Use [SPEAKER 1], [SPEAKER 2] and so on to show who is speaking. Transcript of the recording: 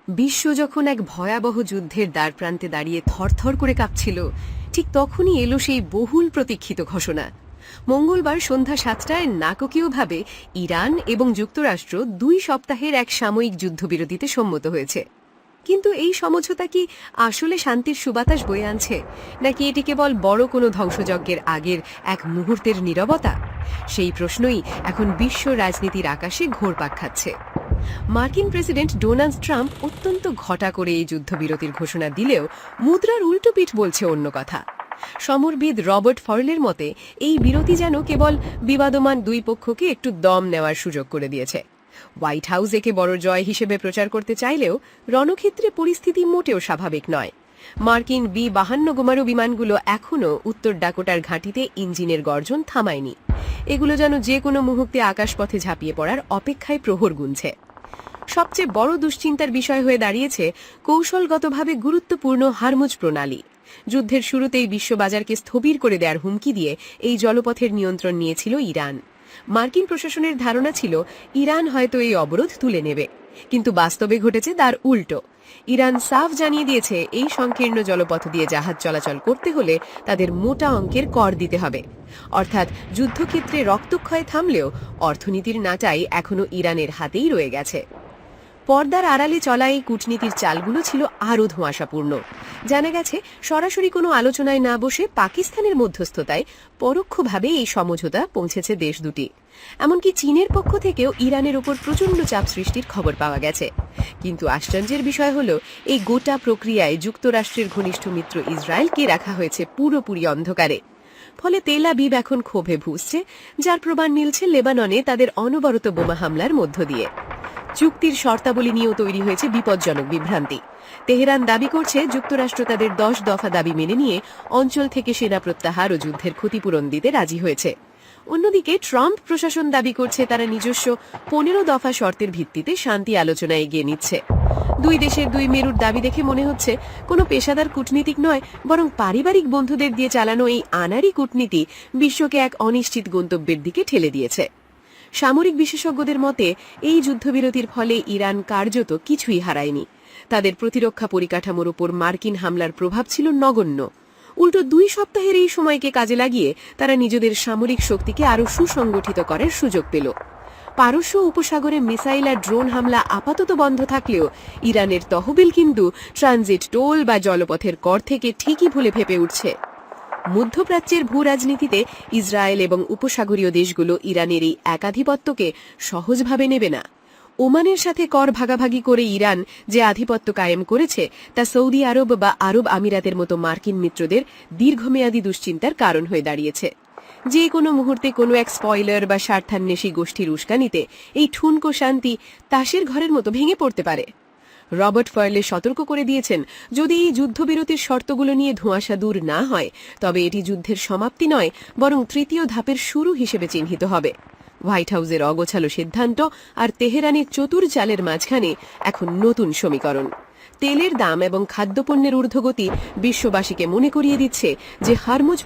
[SPEAKER 1] বিশ্ব যখন এক ভয়াবহ যুদ্ধের দ্বারপ্রান্তে দাঁড়িয়ে থরথর করে কাঁপছিল, ঠিক তখনই এলো সেই বহুল প্রতীক্ষিত ঘোষণা। মঙ্গলবার সন্ধ্যা ৭টায় নাটকীয়ভাবে ইরান এবং যুক্তরাষ্ট্র ২ সপ্তাহের এক সাময়িক যুদ্ধবিরতিতে সম্মত হয়েছে। কিন্তু এই সমঝোতা কি আসলে শান্তির সুবাতাস বয়ে আনছে, নাকি এটি কেবল বড় কোনো ধ্বংসযজ্ঞের আগের এক মুহূর্তের নীরবতা? সেই প্রশ্নই এখন বিশ্ব রাজনীতির আকাশে ঘোরপাক খাচ্ছে। মার্কিন প্রেসিডেন্ট ডোনাল্ড ট্রাম্প অত্যন্ত ঘটা করে এই যুদ্ধবিরতির ঘোষণা দিলেও মুদ্রার উল্টো পিঠ বলছে অন্য কথা। সমরবিদ রবার্ট ফয়েলের মতে এই বিরতি যেন কেবল বিবাদমান দুই পক্ষকে একটু দম নেওয়ার সুযোগ করে দিয়েছে। হোয়াইট হাউস একে বড় জয় হিসেবে প্রচার করতে চাইলেও রণক্ষেত্রে পরিস্থিতি মোটেও স্বাভাবিক নয়। মার্কিন B-52 বোমারু বিমানগুলো এখনও উত্তর ডাকোটার ঘাঁটিতে ইঞ্জিনের গর্জন থামায়নি। এগুলো যেন যে কোনো মুহূর্তে আকাশপথে ঝাঁপিয়ে পড়ার অপেক্ষায় প্রহর গুনছে। সবচেয়ে বড় দুশ্চিন্তার বিষয় হয়ে দাঁড়িয়েছে কৌশলগতভাবে গুরুত্বপূর্ণ হরমুজ প্রণালী। যুদ্ধের শুরুতেই বিশ্ববাজারকে স্থবির করে দেওয়ার হুমকি দিয়ে এই জলপথের নিয়ন্ত্রণ নিয়েছিল ইরান। মার্কিন প্রশাসনের ধারণা ছিল ইরান হয়তো এই অবরোধ তুলে নেবে, কিন্তু বাস্তবে ঘটেছে তার উল্টো। ইরান সাফ জানিয়ে দিয়েছে এই সংকীর্ণ জলপথ দিয়ে জাহাজ চলাচল করতে হলে তাদের মোটা অঙ্কের কর দিতে হবে। অর্থাৎ যুদ্ধক্ষেত্রে রক্তক্ষয় থামলেও অর্থনীতির নাটাই এখনো ইরানের হাতেই রয়ে গেছে। পর্দার আড়ালে চলা এই কূটনীতির চালগুলো ছিল আরও ধোঁয়াশাপূর্ণ। জানা গেছে সরাসরি কোনো আলোচনায় না বসে পাকিস্তানের মধ্যস্থতায় পরোক্ষভাবে এই সমঝোতা পৌঁছেছে দেশ দুটি। এমনকি চীনের পক্ষ থেকেও ইরানের ওপর প্রচণ্ড চাপ সৃষ্টির খবর পাওয়া গেছে। কিন্তু আশ্চর্যের বিষয় হল এই গোটা প্রক্রিয়ায় যুক্তরাষ্ট্রের ঘনিষ্ঠ মিত্র ইসরায়েলকে রাখা হয়েছে পুরোপুরি অন্ধকারে। ফলে তেল আবিব এখন ক্ষোভে ভুগছে, যার প্রমাণ মিলছে লেবাননে তাদের অনবরত বোমা হামলার মধ্য দিয়ে। চুক্তির শর্তাবলী নিয়েও তৈরি হয়েছে বিপজ্জনক বিভ্রান্তি। তেহরান দাবি করছে যুক্তরাষ্ট্র তাদের 10 দফা দাবি মেনে নিয়ে অঞ্চল থেকে সেনা প্রত্যাহার ও যুদ্ধের ক্ষতিপূরণ দিতে রাজি হয়েছে। অন্যদিকে ট্রাম্প প্রশাসন দাবি করছে তারা নিজস্ব 15 দফা শর্তের ভিত্তিতে শান্তি আলোচনায় এগিয়ে নিচ্ছে। দুই দেশের দুই মেরুর দাবি দেখে মনে হচ্ছে কোনো পেশাদার কূটনীতিক নয়, বরং পারিবারিক বন্ধুদের দিয়ে চালানো এই আনাড়ি কূটনীতি বিশ্বকে এক অনিশ্চিত গন্তব্যের দিকে ঠেলে দিয়েছে। সামরিক বিশেষজ্ঞদের মতে এই যুদ্ধবিরতির ফলে ইরান কার্যত কিছুই হারায়নি। তাদের প্রতিরক্ষা পরিকাঠামোর উপর মার্কিন হামলার প্রভাব ছিল নগণ্য। উল্টো 2 সপ্তাহের এই সময়কে কাজে লাগিয়ে তারা নিজেদের সামরিক শক্তিকে আরও সুসংগঠিত করার সুযোগ পেল। পারস্য উপসাগরে মিসাইল আর ড্রোন হামলা আপাতত বন্ধ থাকলেও ইরানের তহবিল কিন্তু ট্রানজিট টোল বা জলপথের কর থেকে ঠিকই ভুলে ফেপে উঠছে। মধ্যপ্রাচ্যের ভূ রাজনীতিতে ইসরায়েল এবং উপসাগরীয় দেশগুলো ইরানের এই একাধিপত্যকে সহজভাবে নেবে না। ওমানের সাথে কর ভাগাভাগি করে ইরান যে আধিপত্য কায়েম করেছে তা সৌদি আরব বা আরব আমিরাতের মতো মার্কিন মিত্রদের দীর্ঘমেয়াদী দুশ্চিন্তার কারণ হয়ে দাঁড়িয়েছে। যে কোনো মুহূর্তে কোনো এক স্পয়লার বা স্বার্থান্বেষী গোষ্ঠীর উস্কানিতে এই ঠুনকো শান্তি তাসের ঘরের মতো ভেঙে পড়তে পারে। রবার্ট ফয়েলে সতর্ক করে দিয়েছেন, যদি এই যুদ্ধবিরতির শর্তগুলো নিয়ে ধোঁয়াশা দূর না হয় তবে এটি যুদ্ধের সমাপ্তি নয়, বরং তৃতীয় ধাপের শুরু হিসেবে চিহ্নিত হবে। হোয়াইট হাউসের অগোছালো সিদ্ধান্ত আর তেহরানের চতুর চালের মাঝখানে এখন নতুন সমীকরণ। তেলের দাম এবং খাদ্যপণ্যের ঊর্ধ্বগতি বিশ্ববাসীকে মনে করিয়ে দিচ্ছে যে হরমুজ